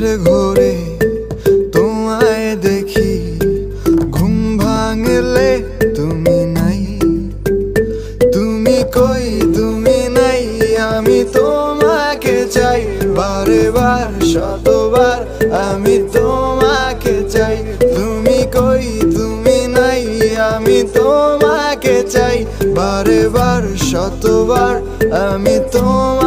চোখের ঘোরে তোমায় দেখি, ঘুম ভাঙলে তুমি নাই। তুমি কই তুমি নাই, আমি তোমাকে চাই। বারে বার শতবার আমি তোমাকে চাই। তুমি কই তুমি নাই, আমি তোমাকে চাই। বারে বার শতবার আমি তোমাকে